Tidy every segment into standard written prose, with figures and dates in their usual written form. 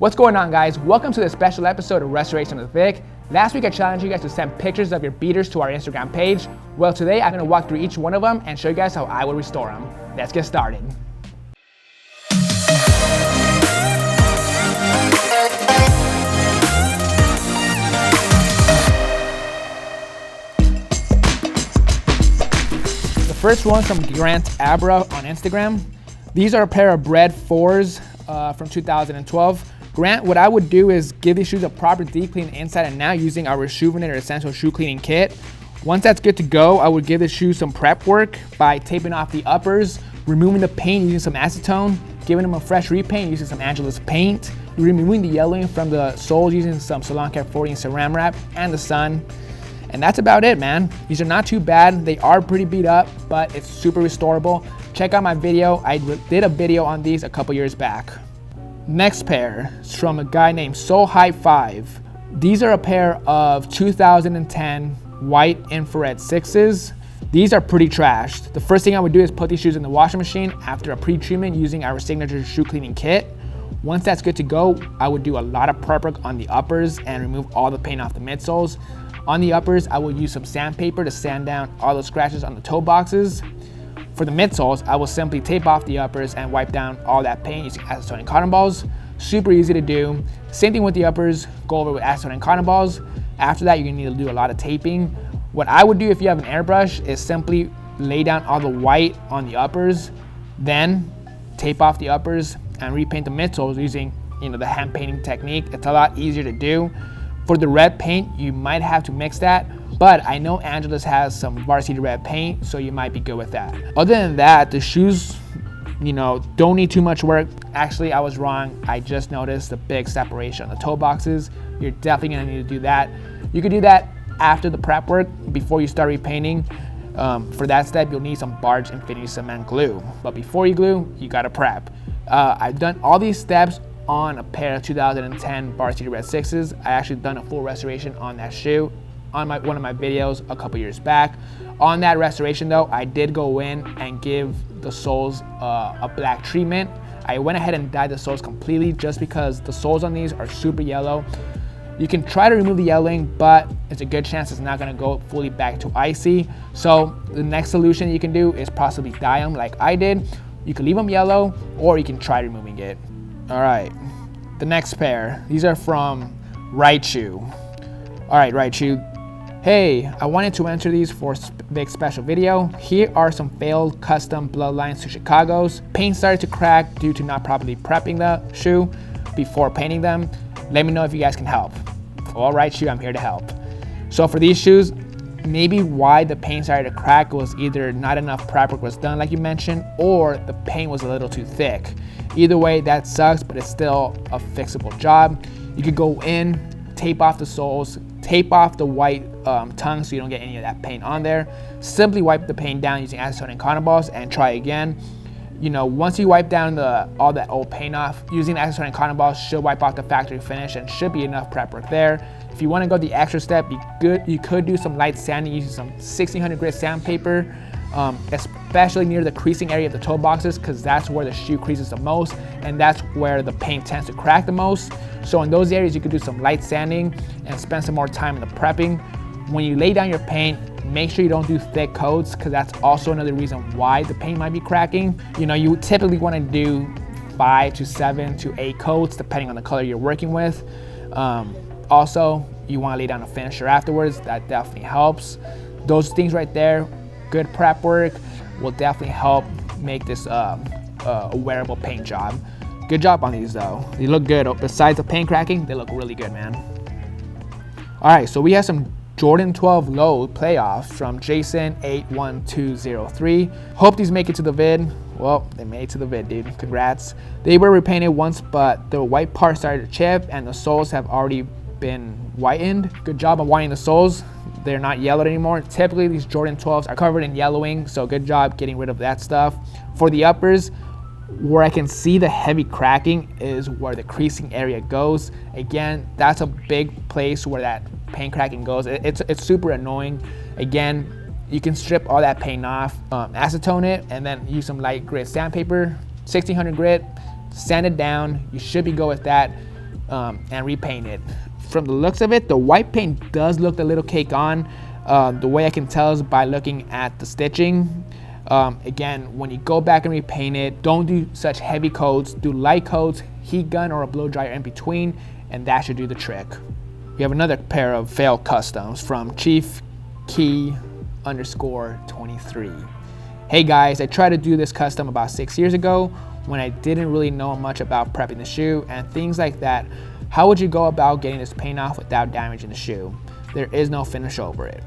What's going on, guys? Welcome to this special episode of Restoration with Vic. Last week I challenged you guys to send pictures of your beaters to our Instagram page. Well, today I'm going to walk through each one of them and show you guys how I would restore them. Let's get started. The first one's from GRIMY on Instagram. These are a pair of Bred 4s from 2012. Grant, what I would do is give these shoes a proper deep clean inside and now using our Reshoevn8r Essential Shoe Cleaning Kit. Once that's good to go, I would give the shoes some prep work by taping off the uppers, removing the paint using some acetone, giving them a fresh repaint using some Angelus paint, removing the yellowing from the soles using some Salon Care 40 and Saran Wrap and the sun. And that's about it, man. These are not too bad. They are pretty beat up, but it's super restorable. Check out my video. I did a video on these a couple years back. Next pair is from a guy named SoHigh5. These are a pair of 2010 white infrared 6s. These are pretty trashed. The first thing I would do is put these shoes in the washing machine after a pre-treatment using our signature shoe cleaning kit. Once that's good to go, I would do a lot of prep work on the uppers and remove all the paint off the midsoles. On the uppers, I will use some sandpaper to sand down all the scratches on the toe boxes. For the midsoles, I will simply tape off the uppers and wipe down all that paint using acetone and cotton balls. Super easy to do. Same thing with the uppers, go over with acetone and cotton balls. After that, you're gonna need to do a lot of taping. What I would do if you have an airbrush is simply lay down all the white on the uppers, then tape off the uppers and repaint the midsoles using the hand painting technique. It's a lot easier to do. For the red paint, you might have to mix that, but I know Angelus has some Varsity red paint, so you might be good with that. Other than that, the shoes, don't need too much work. Actually, I was wrong. I just noticed the big separation on the toe boxes. You're definitely gonna need to do that. You could do that after the prep work, before you start repainting. For that step, you'll need some Barge Infinity Cement glue. But before you glue, you gotta prep. I've done all these steps on a pair of 2010 Varsity Red 6s. I actually done a full restoration on that shoe on one of my videos a couple years back. On that restoration though, I did go in and give the soles a black treatment. I went ahead and dyed the soles completely just because the soles on these are super yellow. You can try to remove the yellowing, but it's a good chance it's not gonna go fully back to icy. So the next solution you can do is possibly dye them like I did. You can leave them yellow or you can try removing it. All right, the next pair. These are from Reshoevn8r. All right, Reshoevn8r. Hey, I wanted to enter these for Vic's special video. Here are some failed custom bloodlines to Chicago's. Paint started to crack due to not properly prepping the shoe before painting them. Let me know if you guys can help. All right, Reshoevn8r, I'm here to help. So for these shoes, maybe why the paint started to crack was either not enough prep work was done like you mentioned, or the paint was a little too thick. Either way, that sucks, but it's still a fixable job. You could go in, tape off the soles, tape off the white tongue so you don't get any of that paint on there. Simply wipe the paint down using acetone and cotton balls and try again. Once you wipe down all that old paint off, using acetone and cotton balls should wipe off the factory finish and should be enough prep work there. If you want to go the extra step, you could do some light sanding using some 1600 grit sandpaper, especially near the creasing area of the toe boxes, because that's where the shoe creases the most and that's where the paint tends to crack the most. So in those areas, you could do some light sanding and spend some more time in the prepping. When you lay down your paint, make sure you don't do thick coats, because that's also another reason why the paint might be cracking. You typically want to do 5 to 7 to 8 coats depending on the color you're working with. Also, you want to lay down a finisher afterwards. That definitely helps. Those things right there, good prep work, will definitely help make this a wearable paint job. Good job on these though. They look good. Besides the paint cracking, they look really good, man. All right, so we have some Jordan 12 Low playoffs from Jason81203. Hope these make it to the vid. Well, they made it to the vid, dude. Congrats. They were repainted once, but the white part started to chip and the soles have already been whitened. Good job on whitening the soles. They're not yellowed anymore. Typically, these Jordan 12s are covered in yellowing, so good job getting rid of that stuff. For the uppers, where I can see the heavy cracking is where the creasing area goes. Again, that's a big place where that paint cracking goes. It's super annoying. Again, you can strip all that paint off, acetone it, and then use some light grit sandpaper, 1600 grit, sand it down. You should be good with that. and repaint it. From the looks of it, the white paint does look a little cake on. The way I can tell is by looking at the stitching. Again, when you go back and repaint it, don't do such heavy coats. Do light coats, heat gun or a blow dryer in between, and that should do the trick. We have another pair of failed customs from Chief Key _23. Hey guys, I tried to do this custom about 6 years ago when I didn't really know much about prepping the shoe and things like that. How would you go about getting this paint off without damaging the shoe? There is no finish over it.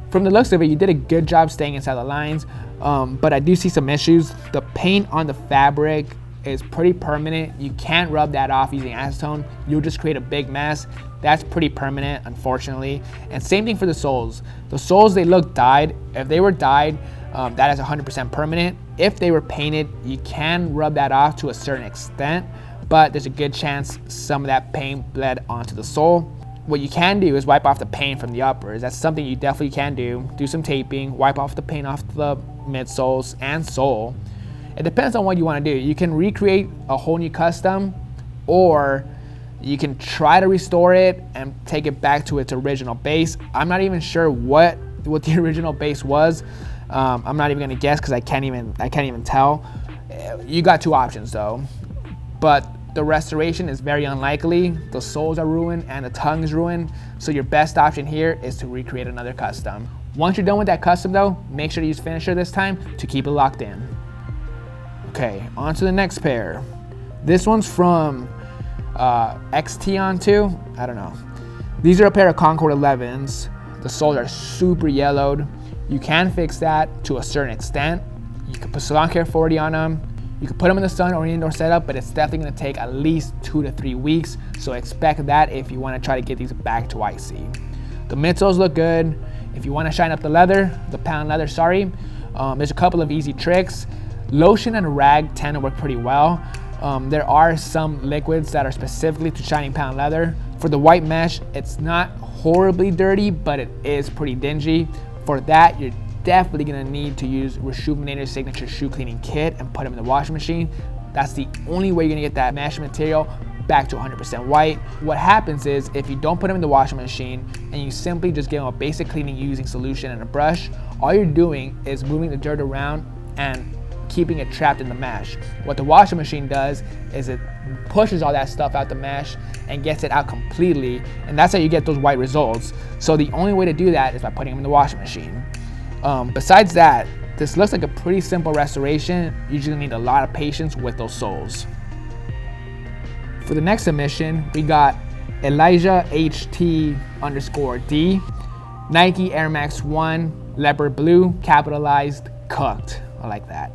From the looks of it, you did a good job staying inside the lines, but I do see some issues. The paint on the fabric is pretty permanent. You can't rub that off using acetone. You'll just create a big mess. That's pretty permanent, unfortunately. And same thing for the soles. The soles, they look dyed. If they were dyed, that is 100% permanent. If they were painted, you can rub that off to a certain extent, but there's a good chance some of that paint bled onto the sole. What you can do is wipe off the paint from the uppers. That's something you definitely can do. Do some taping, wipe off the paint off the midsoles and sole. It depends on what you want to do. You can recreate a whole new custom, or you can try to restore it and take it back to its original base. I'm not even sure what the original base was. I'm not even gonna guess because I can't even tell. You got two options though, but the restoration is very unlikely. The soles are ruined and the tongue is ruined. So your best option here is to recreate another custom. Once you're done with that custom though, make sure to use finisher this time to keep it locked in. Okay, on to the next pair. This one's from XT2, I don't know. These are a pair of Concord 11s. The soles are super yellowed. You can fix that to a certain extent. You can put Salon Care 40 on them. You can put them in the sun or indoor setup, but it's definitely gonna take at least 2 to 3 weeks. So expect that if you wanna try to get these back to icy. The midsoles look good. If you wanna shine up the leather, the pound leather, sorry, there's a couple of easy tricks. Lotion and rag tend to work pretty well. There are some liquids that are specifically to shining pound leather. For the white mesh, it's not horribly dirty, but it is pretty dingy. For that, you're definitely gonna need to use Reshoevn8r Signature Shoe Cleaning Kit and put them in the washing machine. That's the only way you're gonna get that mesh material back to 100% white. What happens is, if you don't put them in the washing machine and you simply just give them a basic cleaning using solution and a brush, all you're doing is moving the dirt around and keeping it trapped in the mesh. What the washing machine does is it pushes all that stuff out the mesh and gets it out completely, and that's how you get those white results. So the only way to do that is by putting them in the washing machine. Besides that, this looks like a pretty simple restoration. You just need a lot of patience with those soles. For the next submission, we got Elijah HT_D, Nike Air Max 1, leopard blue, capitalized, cooked. I like that.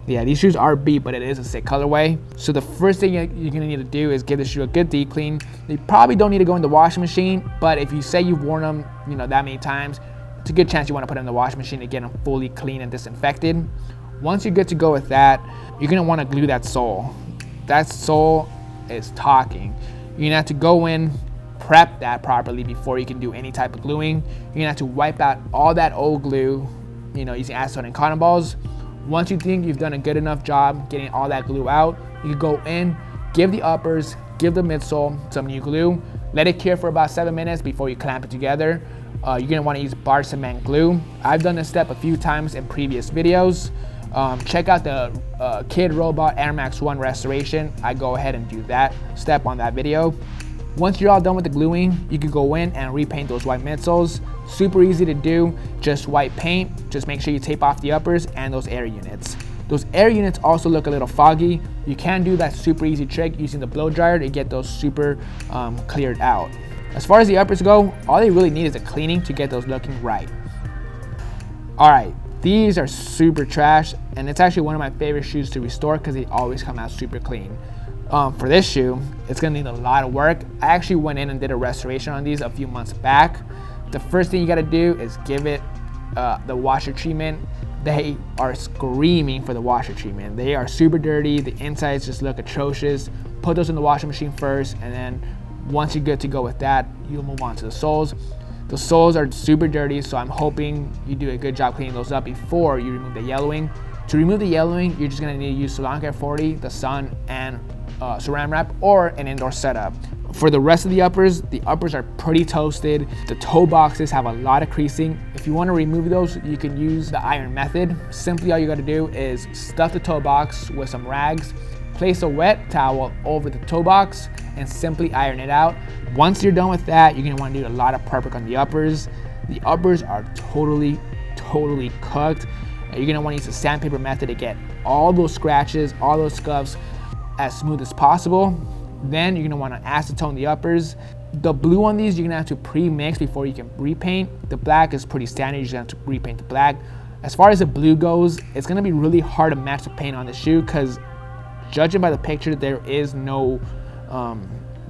Yeah, these shoes are beat, but it is a sick colorway. So the first thing you're gonna need to do is give the shoe a good deep clean. You probably don't need to go in the washing machine, but if you say you've worn them, that many times, it's a good chance you wanna put them in the washing machine to get them fully clean and disinfected. Once you're good to go with that, you're gonna wanna glue that sole. That sole is talking. You're gonna have to go in, prep that properly before you can do any type of gluing. You're gonna have to wipe out all that old glue, using acetone and cotton balls. Once you think you've done a good enough job getting all that glue out, you can go in, give the uppers, give the midsole some new glue, let it cure for about 7 minutes before you clamp it together. You're gonna wanna use bar cement glue. I've done this step a few times in previous videos. Check out the Kid Robot Air Max 1 restoration. I go ahead and do that step on that video. Once you're all done with the gluing, you can go in and repaint those white midsoles. Super easy to do, just white paint. Just make sure you tape off the uppers and those air units. Those air units also look a little foggy. You can do that super easy trick using the blow dryer to get those super cleared out. As far as the uppers go, all they really need is a cleaning to get those looking right. All right, these are super trash, and it's actually one of my favorite shoes to restore because they always come out super clean. For this shoe, it's gonna need a lot of work. I actually went in and did a restoration on these a few months back. The first thing you gotta do is give it the washer treatment. They are screaming for the washer treatment. They are super dirty. The insides just look atrocious. Put those in the washing machine first, and then once you're good to go with that, you'll move on to the soles. The soles are super dirty, so I'm hoping you do a good job cleaning those up before you remove the yellowing. To remove the yellowing, you're just gonna need to use Salon Care 40, the sun, and saran wrap, or an indoor setup. For the rest of the uppers are pretty toasted. The toe boxes have a lot of creasing. If you want to remove those, you can use the iron method. Simply all you got to do is stuff the toe box with some rags, place a wet towel over the toe box, and simply iron it out. Once you're done with that, you're gonna want to do a lot of prep work on the uppers. The uppers are totally cooked. You're gonna want to use the sandpaper method to get all those scratches, all those scuffs as smooth as possible. Then you're gonna want to acetone the uppers. The blue on these, you're gonna have to pre-mix before you can repaint. The black is pretty standard, you're just gonna have to repaint the black. As far as the blue goes, it's gonna be really hard to match the paint on the shoe because judging by the picture, there is no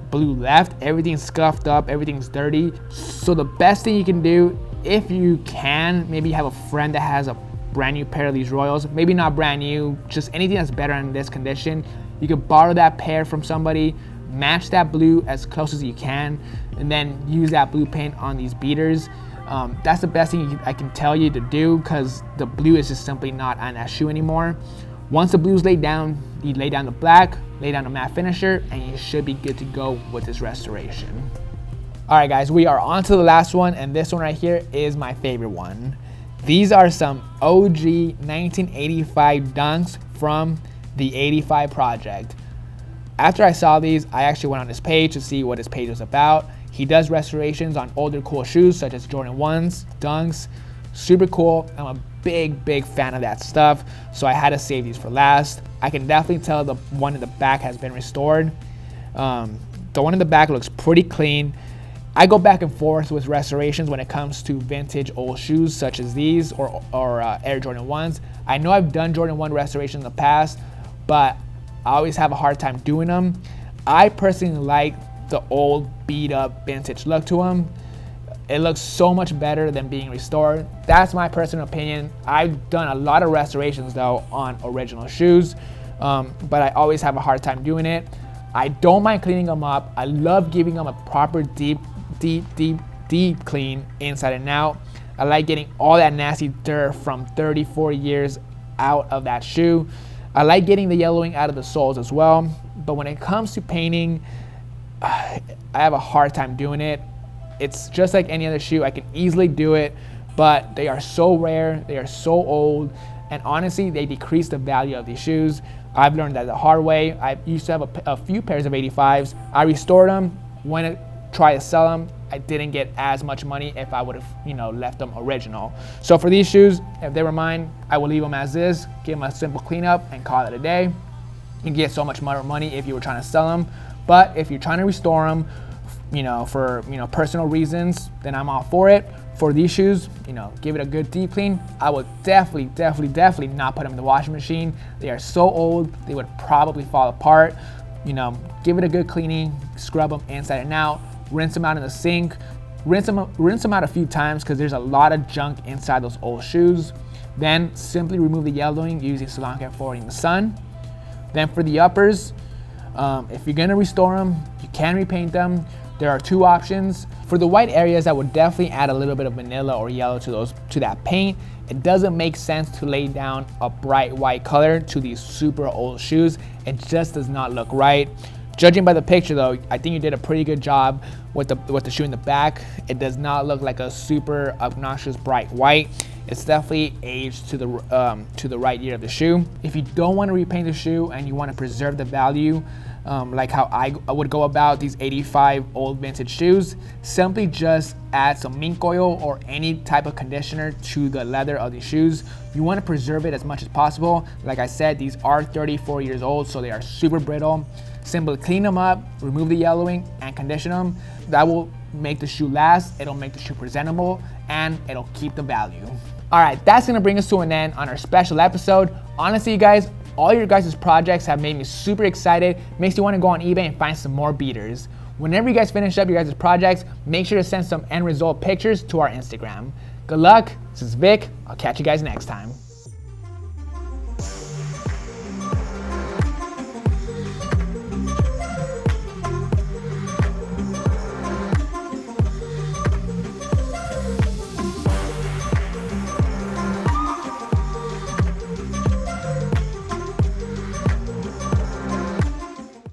blue left. Everything's scuffed up, everything's dirty. So the best thing you can do, if you can, maybe have a friend that has a brand new pair of these Royals, maybe not brand new, just anything that's better in this condition. You could borrow that pair from somebody, match that blue as close as you can, and then use that blue paint on these beaters. That's the best thing I can tell you to do because the blue is just simply not on that shoe anymore. Once the blue's laid down, you lay down the black, lay down the matte finisher, and you should be good to go with this restoration. All right guys, we are on to the last one, and this one right here is my favorite one. These are some OG 1985 dunks from the 85 project. After I saw these, I actually went on his page to see what his page was about. He does restorations on older cool shoes such as Jordan 1s, dunks. Super cool. I'm a big fan of that stuff, so I had to save these for last. I can definitely tell the one in the back has been restored. The one in the back looks pretty clean. I go back and forth with restorations when it comes to vintage old shoes such as these or Air Jordan 1s. I know I've done Jordan 1 restoration in the past, but I always have a hard time doing them. I personally like the old beat up vintage look to them. It looks so much better than being restored. That's my personal opinion. I've done a lot of restorations though on original shoes, but I always have a hard time doing it. I don't mind cleaning them up. I love giving them a proper deep clean inside and out. I like getting all that nasty dirt from 30-40 years out of that shoe. I like getting the yellowing out of the soles as well, but when it comes to painting, I have a hard time doing it. It's just like any other shoe. I can easily do it, but they are so rare, they are so old, and honestly, they decrease the value of these shoes. I've learned that the hard way. I used to have a few pairs of 85s. I restored them. When I tried to sell them, I didn't get as much money if I would have, left them original. So for these shoes, if they were mine, I would leave them as is, give them a simple cleanup, and call it a day. You can get so much more money if you were trying to sell them, but if you're trying to restore them, for personal reasons, then I'm all for it. For these shoes, give it a good deep clean. I would definitely not put them in the washing machine. They are so old, they would probably fall apart. Give it a good cleaning, scrub them inside and out, rinse them out in the sink, rinse them out a few times because there's a lot of junk inside those old shoes. Then simply remove the yellowing using Salon Care Forwarding the Sun. Then for the uppers, if you're gonna restore them, you can repaint them. There are two options. For the white areas, I would definitely add a little bit of vanilla or yellow to that paint. It doesn't make sense to lay down a bright white color to these super old shoes. It just does not look right. Judging by the picture though, I think you did a pretty good job with the shoe in the back. It does not look like a super obnoxious bright white. It's definitely aged to the right year of the shoe. If you don't want to repaint the shoe and you want to preserve the value, like how I would go about these 85 old vintage shoes, simply just add some mink oil or any type of conditioner to the leather of these shoes. You want to preserve it as much as possible. Like I said, these are 34 years old, so they are super brittle. Simply clean them up, remove the yellowing, and condition them. That will make the shoe last, it'll make the shoe presentable, and it'll keep the value. All right, that's gonna bring us to an end on our special episode. Honestly, you guys, all your guys' projects have made me super excited. Makes me want to go on eBay and find some more beaters. Whenever you guys finish up your guys' projects, make sure to send some end result pictures to our Instagram. Good luck. This is Vic. I'll catch you guys next time.